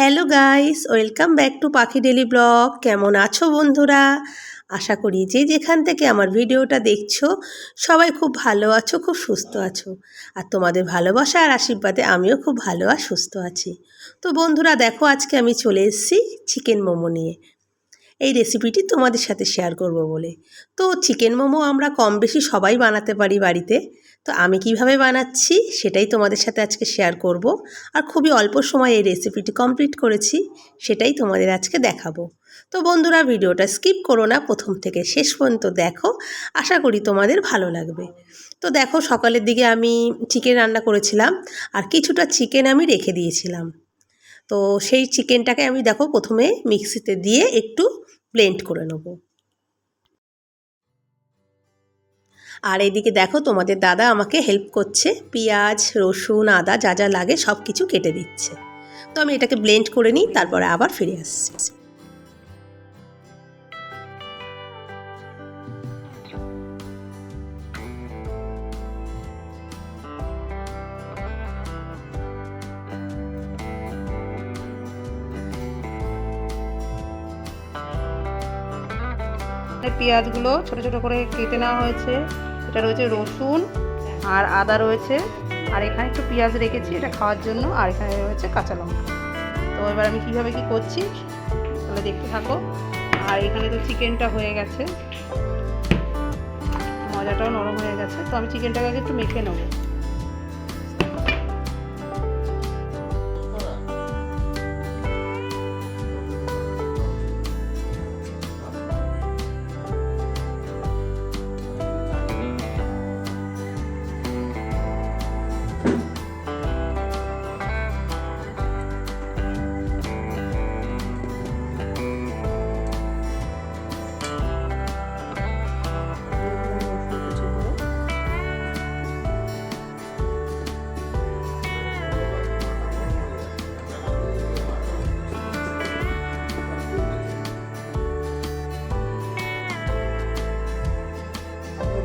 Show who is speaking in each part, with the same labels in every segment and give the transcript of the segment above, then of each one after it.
Speaker 1: Hello guys, welcome back to পাখি daily blog. কেমন আছো বন্ধুরা? আশা করি যে যেখান থেকে আমার ভিডিওটা দেখছো সবাই খুব ভালো আছো, খুব সুস্থ আছো। আর তোমাদের ভালোবাসা আর আশীর্বাদে আমিও খুব ভালো আর সুস্থ আছি। তো বন্ধুরা দেখো, আজকে আমি চলে এসেছি চিকেন মোমো নিয়ে। এই রেসিপিটি তোমাদের সাথে শেয়ার করব বলে। তো চিকেন মোমো আমরা কম বেশি সবাই বানাতে পারি বাড়িতে। তো আমি কিভাবে বানাচ্ছি সেটাই তোমাদের সাথে আজকে শেয়ার করব। আর খুবই অল্প সময়ে এই রেসিপিটি কমপ্লিট করেছি, সেটাই তোমাদের আজকে দেখাবো। তো বন্ধুরা ভিডিওটা স্কিপ করো না, প্রথম থেকে শেষ পর্যন্ত দেখো, আশা করি তোমাদের ভালো লাগবে। তো দেখো, সকালের দিকে আমি চিকেন রান্না করেছিলাম আর কিছুটা চিকেন আমি রেখে দিয়েছিলাম। তো সেই চিকেনটাকে আমি দেখো প্রথমে মিক্সিতে দিয়ে একটু ব্লেন্ড করে নেব। আর এদিকে দেখো তোমাদের দাদা আমাকে হেল্প করছে, পেঁয়াজ রসুন আদা যা যা লাগে সব কিছু কেটে দিচ্ছে। তো আমি এটাকে ব্লেন্ড করে নিই, তারপরে আবার ফিরে আসছি। পেঁয়াজগুলো ছোট ছোট করে কেটে নেওয়া হয়েছে। এটা রয়েছে রসুন আর আদা রয়েছে, আর এখানে একটু পেঁয়াজ রেখেছি এটা খাওয়ার জন্য, আর এখানে রয়েছে কাঁচা লঙ্কা। তো এবার আমি কীভাবে কী করছি তাহলে দেখতে থাকো। আর এখানে তো চিকেনটা হয়ে গেছে, মজাটাও নরম হয়ে গেছে। তো আমি চিকেনটাকে একটু মেখে নেবো।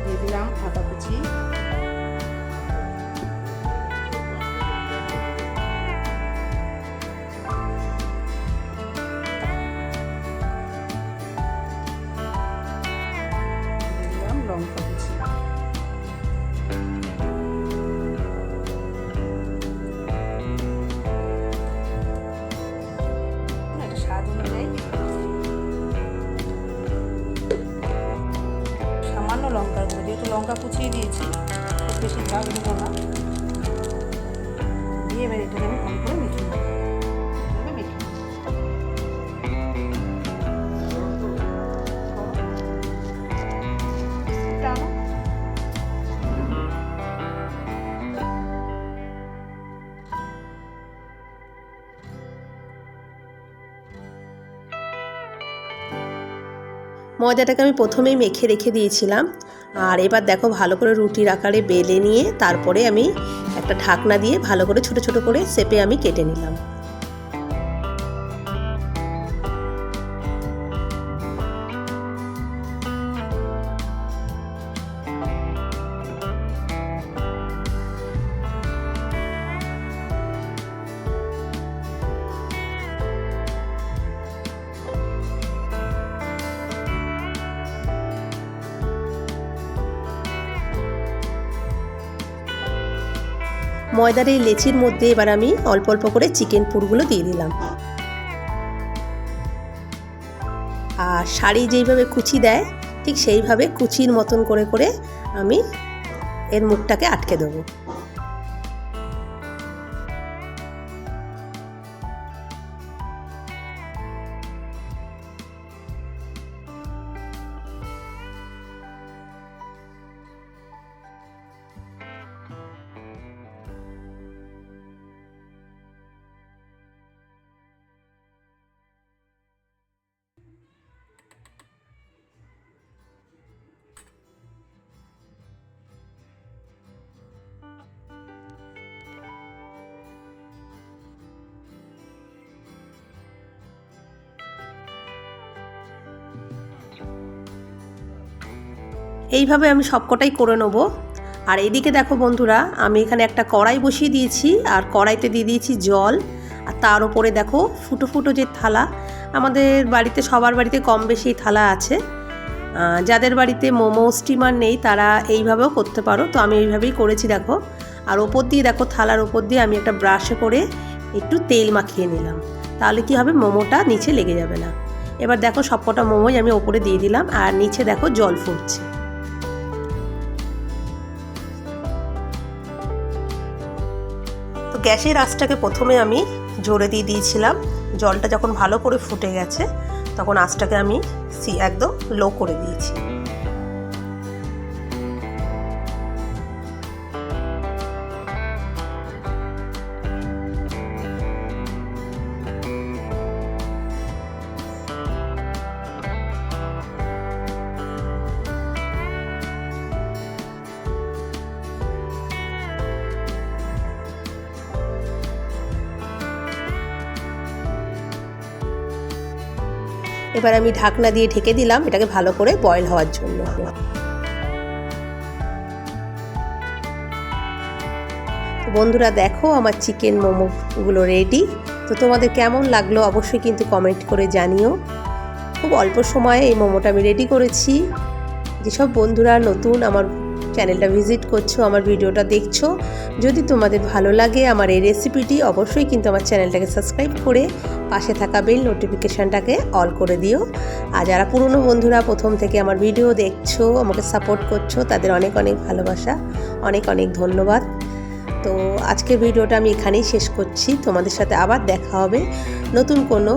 Speaker 1: দিয়ে দিলাম আদা কুচি, দিলাম লঙ্কা কুচি, একটা স্বাদ অনুযায়ী সামান্য লঙ্কার গুঁড়ো, যেহেতু লঙ্কা কুচিয়ে দিয়েছি খুব বেশি ঝাল দেবো না। দিয়ে এবার এটাকে আমি ভালো করে মেখে নেব। ময়দাটাকে আমি প্রথমেই মেখে রেখে দিয়েছিলাম, আর এবার দেখো ভালো করে রুটির আকারে বেলে নিয়ে তারপরে আমি একটা ঢাকনা দিয়ে ভালো করে ছোট ছোট করে শেপে আমি কেটে নিলাম। ময়দার এই লেচির মধ্যে এবার আমি অল্প অল্প করে চিকেন পুরগুলো দিয়ে দিলাম। আর শাড়ি যেইভাবে কুচি দেয় ঠিক সেইভাবে কুচির মতন করে করে আমি এর মুখটাকে আটকে দেবো। এইভাবে আমি সবকটাই করে নেব। আর এদিকে দেখো বন্ধুরা, আমি এখানে একটা কড়াই বসিয়ে দিয়েছি, আর কড়াইতে দিয়ে দিয়েছি জল, আর তার উপরে দেখো ফুটো ফুটো যে থালা, আমাদের বাড়িতে সবার বাড়িতে কম বেশি থালা আছে। যাদের বাড়িতে মোমো স্টিমার নেই তারা এইভাবেও করতে পারো, তো আমি এইভাবেই করেছি দেখো। আর ওপর দিয়ে দেখো থালার ওপর দিয়ে আমি একটা ব্রাশে করে একটু তেল মাখিয়ে নিলাম, তাহলে কি হবে মোমোটা নিচে লেগে যাবে না। এবার দেখো সবকটা মোমোই আমি ওপরে দিয়ে দিলাম, আর নিচে দেখো জল ফুটছে। তো গ্যাসের আঁচটাকে প্রথমে আমি জোরে দিয়ে দিয়েছিলাম, জলটা যখন ভালো করে ফুটে গেছে তখন আঁচটাকে আমি একদম লো করে দিয়েছি। এবার আমি ঢাকনা দিয়ে ঢেকে দিলাম এটাকে ভালো করে বয়েল হওয়ার জন্য। বন্ধুরা দেখো আমার চিকেন মোমোগুলো রেডি। তো তোমাদের কেমন লাগলো অবশ্যই কিন্তু কমেন্ট করে জানিও। খুব অল্প সময়ে এই মোমোটা আমি রেডি করেছি। যেসব বন্ধুরা নতুন আমার চ্যানেলটা ভিজিট করছো, আমার ভিডিওটা দেখছো, যদি তোমাদের ভালো লাগে আমার এই রেসিপিটি অবশ্যই কিন্তু আমার চ্যানেলটাকে সাবস্ক্রাইব করে পাশে থাকা বেল নোটিফিকেশানটাকে অল করে দিও। আর যারা পুরনো বন্ধুরা প্রথম থেকে আমার ভিডিও দেখছো, আমাকে সাপোর্ট করছো, তাদের অনেক অনেক ভালোবাসা, অনেক অনেক ধন্যবাদ। তো আজকের ভিডিওটা আমি এখানেই শেষ করছি। তোমাদের সাথে আবার দেখা হবে নতুন কোনো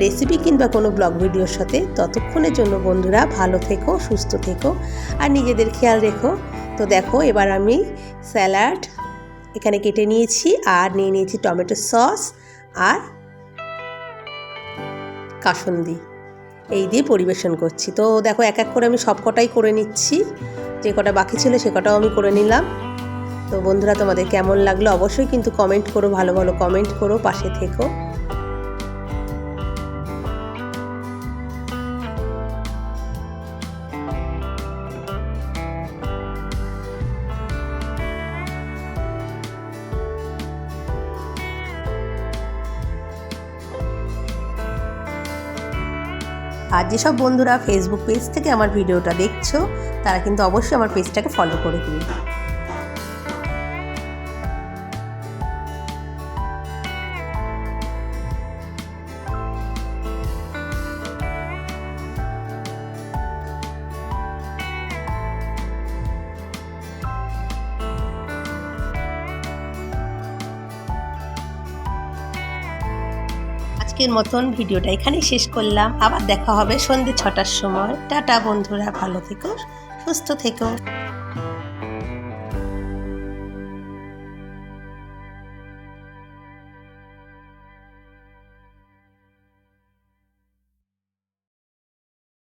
Speaker 1: রেসিপি কিংবা কোনো ব্লগ ভিডিওর সাথে। ততক্ষণের জন্য বন্ধুরা ভালো থেকো, সুস্থ থেকো আর নিজেদের খেয়াল রেখো। তো দেখো এবার আমি স্যালাড এখানে কেটে নিয়েছি, আর নিয়ে নিয়েছি টমেটো সস আর কাসুন্দি, এই দিয়ে পরিবেশন করছি। তো দেখো এক এক করে আমি সব কটাই করে নিচ্ছি, যে কটা বাকি ছিল সে কটাও আমি করে নিলাম। তো বন্ধুরা তোমাদের কেমন লাগলো অবশ্যই কিন্তু কমেন্ট করো, ভালো ভালো কমেন্ট করো, পাশে থেকো। আর যেসব বন্ধুরা ফেসবুক পেজ থেকে আমার ভিডিওটা দেখছো তারা কিন্তু অবশ্যই আমার পেজটাকে ফলো করে দিও। আজকের মতন ভিডিওটা এখানেই শেষ করলাম। আবার দেখা হবে সন্ধ্যে 6টার সময়। টাটা বন্ধুরা, ভালো থেকো, সুস্থ থেকো।